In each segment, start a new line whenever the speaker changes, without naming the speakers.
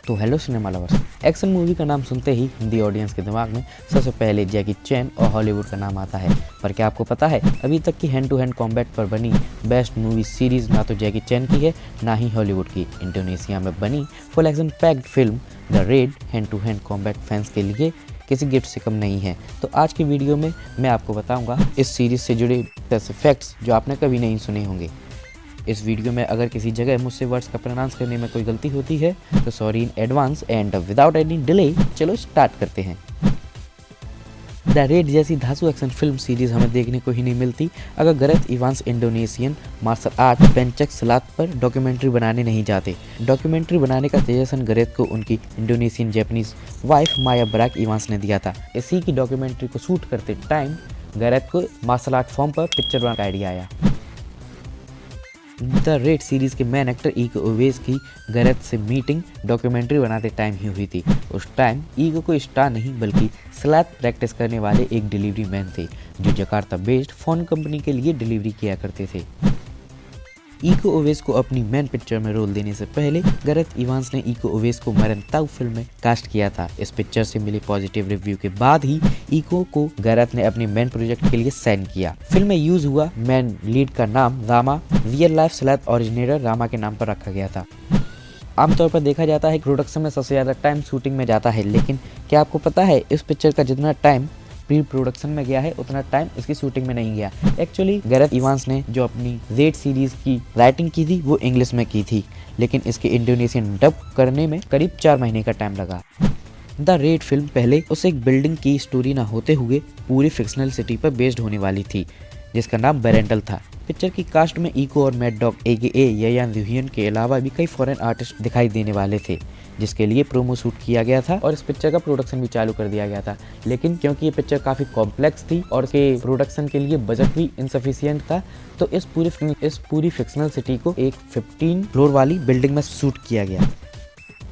तो hello cinema lovers, action movie का नाम सुनते ही हिंदी ऑडियंस के दिमाग में सबसे पहले जैकी चैन और हॉलीवुड का नाम आता है। पर क्या आपको पता है, अभी तक की हैंड टू हैंड कॉम्बैट पर बनी बेस्ट मूवी सीरीज ना तो जैकी चैन की है ना ही हॉलीवुड की। इंडोनेशिया में बनी full action packed film the Raid hand to hand combat fans के लिए किसी गिफ्ट से कम नहीं है। तो आज की वीडियो में मैं आपको बताऊंगा इस सीरीज से जुड़े ऐसे फैक्ट्स जो आपने कभी नहीं सुने होंगे। इस वीडियो में अगर किसी जगह मुझसे वर्ड्स का प्रोनाउंस करने में कोई गलती होती है तो sorry in advance. And without any delay चलो स्टार्ट करते हैं। द रेड जैसी धांसू एक्शन फिल्म सीरीज हमें देखने को ही नहीं मिलती अगर Gareth Evans Indonesian martial art pencak silat पर डॉक्यूमेंट्री बनाने नहीं जाते। डॉक्यूमेंट्री बनाने का सजेशन गैरेथ को उनकी इंडोनेशियन जैपनीज वाइफ माया ब्राक इवांस ने दिया था। इसी की डॉक्यूमेंट्री को शूट करते टाइम गैरेथ को मार्शल आर्ट फॉर्म पर पिक्चर बनाने का आइडिया आया। द रेड सीरीज के मेन एक्टर ईगो ओवेस की गैरेथ से मीटिंग डॉक्यूमेंट्री बनाते टाइम ही हुई थी। उस टाइम ईगो को स्टार नहीं बल्कि सिलात प्रैक्टिस करने वाले एक डिलीवरी मैन थे जो जकार्ता बेस्ड फोन कंपनी के लिए डिलीवरी किया करते थे। ईगो ओवेस को अपनी मेन पिक्चर में रोल देने से पहले गैरेथ इवांस ने ईगो ओवेस को मरनताउ फिल्म में कास्ट किया था। इस पिक्चर से मिले पॉजिटिव रिव्यू के बाद ही ईगो को गैरेथ ने अपने मेन प्रोजेक्ट के लिए साइन किया। फिल्म में यूज हुआ मेन लीड का नाम Rama real life silat originator Rama के नाम पर रखा गया था। आमतौर पर देखा जाता है कि प्रोडक्शन में सबसे ज़्यादा टाइम शूटिंग में जाता है, लेकिन क्या आपको पता है इस पिक्चर का जितना टाइम प्री प्रोडक्शन में गया है उतना टाइम इसकी शूटिंग में नहीं गया। एक्चुअली गैरेथ इवांस ने जो अपनी रेड सीरीज की राइटिंग की थी वो इंग्लिश में की थी, लेकिन इसके इंडोनेशियन डब करने में करीब 4 महीने का टाइम लगा। द रेड फिल्म पहले उस एक बिल्डिंग की स्टोरी ना होते हुए पूरी फिक्शनल सिटी पर बेस्ड होने वाली थी जिसका नाम बेरेंटल था। पिक्चर की कास्ट में ईको और मैड डॉग AKA यायान जुहियन के अलावा भी कई फॉरेन आर्टिस्ट दिखाई देने वाले थे जिसके लिए प्रोमो शूट किया गया था और इस पिक्चर का प्रोडक्शन भी चालू कर दिया गया था। लेकिन क्योंकि ये पिक्चर काफ़ी कॉम्प्लेक्स थी और के प्रोडक्शन के लिए बजट भी इनसफिशिएंट था तो इस पूरी फिक्शनल सिटी को एक 15 फ्लोर वाली बिल्डिंग में शूट किया गया।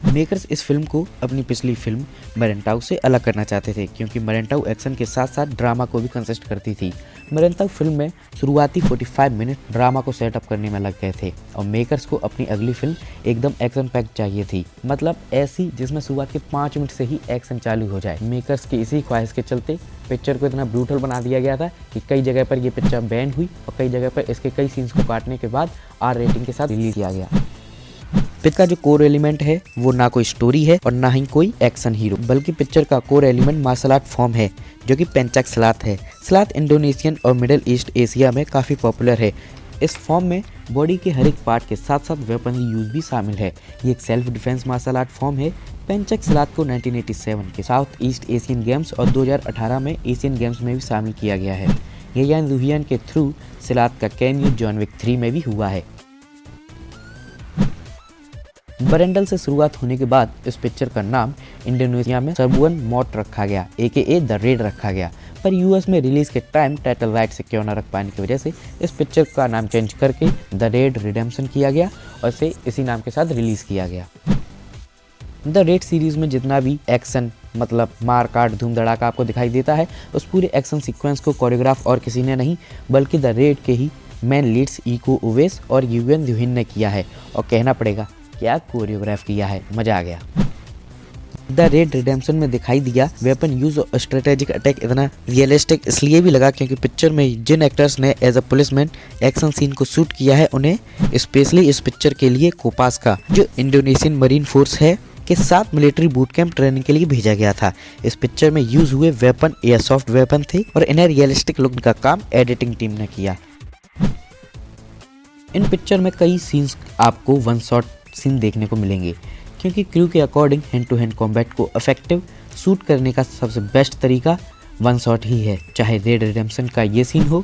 मेकर्स इस फिल्म को अपनी पिछली फिल्म मरनताउ से अलग करना चाहते थे क्योंकि मरनताउ एक्शन के साथ साथ ड्रामा को भी कंसिस्ट करती थी। मरनताउ फिल्म में शुरुआती 45 मिनट ड्रामा को सेटअप करने में लग गए थे और मेकर्स को अपनी अगली फिल्म एकदम एक्शन पैक चाहिए थी, मतलब ऐसी जिसमें शुरुआत के 5 मिनट से ही एक्शन चालू हो जाए। मेकर्स की इसी ख्वाहिश के चलते पिक्चर को इतना ब्रूटल बना दिया गया था कि कई जगह पर यह पिक्चर बैन हुई और कई जगह पर इसके कई सीन्स को काटने के बाद R रेटिंग के साथ रिलीज किया गया। पिक्चर का जो कोर एलिमेंट है वो ना कोई स्टोरी है और ना ही कोई एक्शन हीरो, बल्कि पिक्चर का core element martial art form है जो कि पेंचेक सिलात है। सिलात इंडोनेशियन और मिडिल ईस्ट एशिया में काफ़ी पॉपुलर है। इस फॉर्म में बॉडी के हर एक पार्ट के साथ साथ वेपन यूज भी शामिल है। ये एक self defence martial art form है। पेंचेक सिलात को 1987 के साउथ ईस्ट एशियन गेम्स और 2018 में एशियन गेम्स में भी शामिल किया गया है। यायान जुहियन के थ्रू सिलात का कैमियो जॉन विक 3 में भी हुआ है। बेरेंटल से शुरुआत होने के बाद इस पिक्चर का नाम इंडोनेशिया में सर्बुअन मॉट रखा गया AKA द रेड रखा गया, पर US में रिलीज के टाइम टाइटल राइट सिक्योर न रख पाने की वजह से इस पिक्चर का नाम चेंज करके द रेड रिडेम्पशन किया गया और इसे इसी नाम के साथ रिलीज किया गया। द रेड सीरीज में जितना भी एक्शन मतलब मार काट धूम धड़ाका आपको दिखाई देता है उस पूरे एक्शन सीक्वेंस को कोरियोग्राफ और किसी ने नहीं बल्कि द रेड के ही मेन लीड्स ईगो ओवेस और यायान जुहियन ने किया है। और कहना पड़ेगा क्या कोरियोग्राफ किया है, मजा आ गया। द रेड रिडेम्पशन में दिखाई दिया वेपन यूज और स्ट्रेटेजिक अटैक इतना रियलिस्टिक इसलिए भी लगा क्योंकि पिक्चर में जिन एक्टर्स ने as a policeman action scene को शूट किया है उन्हें स्पेशली इस पिक्चर के लिए कोपास्का जो इंडोनेशियन मरीन फोर्स है के साथ मिलिट्री बूट कैंप ट्रेनिंग के लिए भेजा गया था। इस पिक्चर में यूज हुए वेपन एयरसॉफ्ट वेपन थे और इन्हें रियलिस्टिक लुक का काम एडिटिंग टीम ने किया। इन पिक्चर में कई सीन्स आपको वन शॉट सीन देखने को मिलेंगे क्योंकि क्रू के according hand to hand combat को इफेक्टिव शूट करने का सबसे बेस्ट तरीका वन शॉट ही है। चाहे रेड रिडेम्पशन का ये सीन हो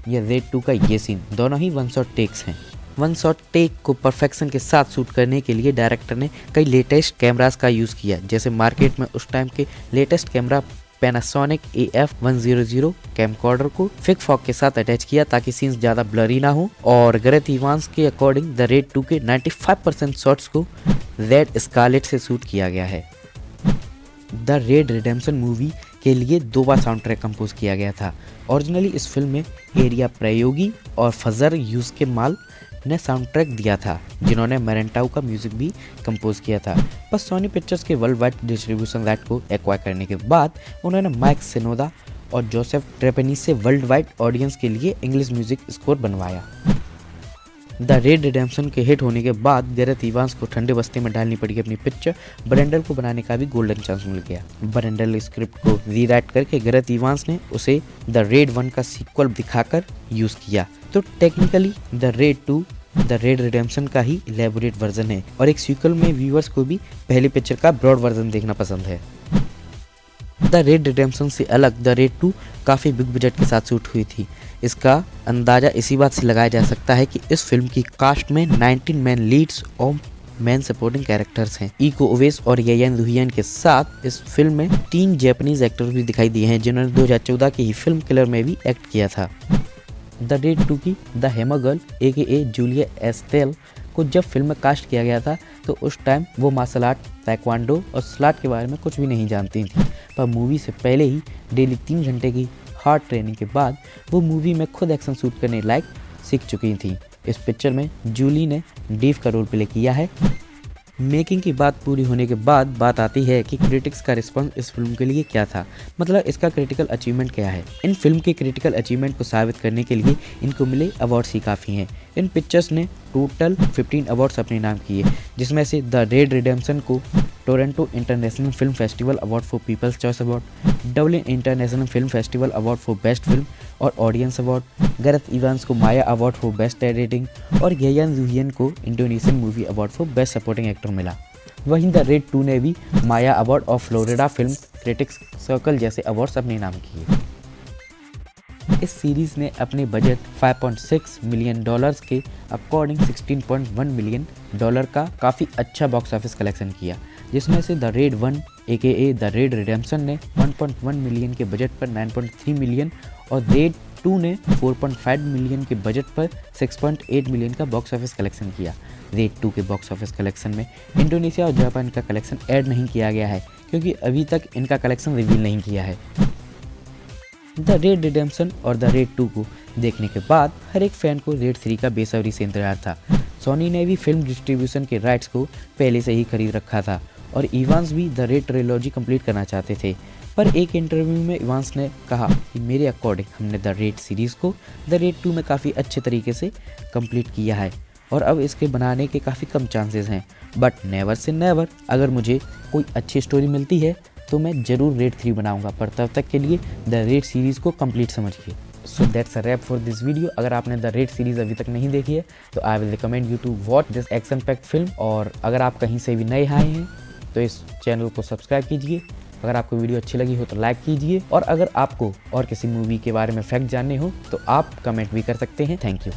या रेड 2 का ये सीन, दोनों ही वन शॉट टेक्स हैं। वन शॉट टेक को परफेक्शन के साथ शूट करने के लिए डायरेक्टर ने कई लेटेस्ट कैमरास का यूज़ किया, जैसे मार्केट में उस टाइम के latest camera Panasonic AF100 camcorder को फिक फॉग के साथ अटैच किया ताकि सीन्स ज़्यादा ब्लरी ना हो। और गैरेथ इवांस के अकॉर्डिंग द रेड 2 के 95% शॉट्स को रेड स्कारलेट से शूट किया गया है। द रेड रिडेम्पशन मूवी के लिए 2 बार साउंड ट्रैक कंपोज किया गया था। ओरिजिनली इस फिल्म में एरिया प्रयोगी और फजर यूज के माल ने साउंड ट्रैक दिया था, जिन्होंने मेरेंटाउ का म्यूजिक भी कंपोज किया था। बस सोनी पिक्चर्स के वर्ल्ड वाइड डिस्ट्रीब्यूशन राइट को एक्वायर करने के बाद उन्होंने माइक सिनोदा और जोसेफ ट्रेपेनी से वर्ल्ड वाइड ऑडियंस के लिए इंग्लिश म्यूजिक स्कोर बनवाया। द रेड रिडेम्पशन के हिट होने के बाद गैरेथ इवांस को ठंडे बस्ते में डालनी पड़ी अपनी पिक्चर ब्रेंडल को बनाने का भी गोल्डन चांस मिल गया। ब्रेंडल स्क्रिप्ट को रीराइट करके गैरेथ इवांस ने उसे द रेड 1 का सीक्वल दिखाकर यूज किया। तो technically the Raid 2 the red redemption का ही इलेबोरेट वर्जन है और एक सीक्वल में व्यूअर्स को भी पहली पिक्चर का ब्रॉड वर्जन देखना पसंद है। द रेड रिडेम्पशन से अलग द रेड 2 काफ़ी बिग बजट के साथ शूट हुई थी। इसका अंदाज़ा इसी बात से लगाया जा सकता है कि इस फिल्म की कास्ट में 19 मैन लीड्स और मैन सपोर्टिंग कैरेक्टर्स हैं। ईको ओवेस और येयन रुहियन के साथ इस फिल्म में 3 जापानीज एक्टर्स भी दिखाई दिए हैं, जिन्होंने 2014 की ही फिल्म किलर में भी एक्ट किया था। द रेड 2 की the hammer girl AKA Julia Estelle को जब फिल्म में कास्ट किया गया था तो उस टाइम वो मार्शल आर्ट, ताइक्वांडो और स्लाट के बारे में कुछ भी नहीं जानती थी, पर मूवी से पहले ही डेली 3 घंटे की हार्ड ट्रेनिंग के बाद वो मूवी में खुद एक्शन शूट करने लायक सीख चुकी थी। इस पिक्चर में जूली ने डीव का रोल प्ले किया है। मेकिंग की बात पूरी होने के बाद बात आती है कि क्रिटिक्स का रिस्पांस इस फिल्म के लिए क्या था, मतलब इसका क्रिटिकल अचीवमेंट क्या है। इन फिल्म के क्रिटिकल अचीवमेंट को साबित करने के लिए इनको मिले अवार्ड्स ही काफ़ी हैं। इन पिक्चर्स ने टोटल 15 अवार्ड्स अपने नाम किए, जिसमें से द रेड रिडेम्पशन को Toronto international film festival award for people's choice award, Dublin international film festival award for best film और ऑडियंस अवार्ड, गैरेथ इवांस को माया अवार्ड फॉर बेस्ट एडिटिंग और येयन रुहियन को Indonesian movie award for best supporting actor मिला। वहीं the Raid 2 ने भी माया award और Florida film critics circle जैसे अवार्ड्स अपने नाम किए। इस सीरीज ने अपने बजट $5.6 मिलियन के अकॉर्डिंग $16.1 मिलियन का काफ़ी अच्छा बॉक्स ऑफिस कलेक्शन किया, जिसमें से the red 1 AKA the red redemption ने 1.1 मिलियन के बजट पर 9.3 मिलियन और रेड 2 ने 4.5 मिलियन के बजट पर 6.8 मिलियन का बॉक्स ऑफिस कलेक्शन किया। रेड 2 के बॉक्स ऑफिस कलेक्शन में इंडोनेशिया और जापान का कलेक्शन ऐड नहीं किया गया है, क्योंकि अभी तक इनका कलेक्शन रिवील नहीं किया है। द रेड रिडेम्पशन और द रेड 2 को देखने के बाद हर एक फैन को रेड 3 का बेसब्री से इंतजार था। सोनी ने भी फिल्म डिस्ट्रीब्यूशन के राइट्स को पहले से ही खरीद रखा था और इवांस भी द रेड ट्रिलॉजी कंप्लीट करना चाहते थे, पर एक इंटरव्यू में इवांस ने कहा कि मेरे अकॉर्डिंग हमने द रेड सीरीज़ को द रेड 2 में काफ़ी अच्छे तरीके से कंप्लीट किया है और अब इसके बनाने के काफ़ी कम चांसेस हैं, बट नेवर से नेवर, अगर मुझे कोई अच्छी स्टोरी मिलती है तो मैं ज़रूर रेड 3 बनाऊंगा, पर तब तक के लिए द रेड सीरीज़ को कंप्लीट समझिए। So that's a rap for this video. अगर आपने द रेड सीरीज़ अभी तक नहीं देखी है तो I will recommend you to watch this action packed film. और अगर आप कहीं से भी नए आए हैं तो इस चैनल को सब्सक्राइब कीजिए। अगर आपको वीडियो अच्छी लगी हो तो लाइक कीजिए, और अगर आपको और किसी मूवी के बारे में फैक्ट जानने हो तो आप कमेंट भी कर सकते हैं। Thank you.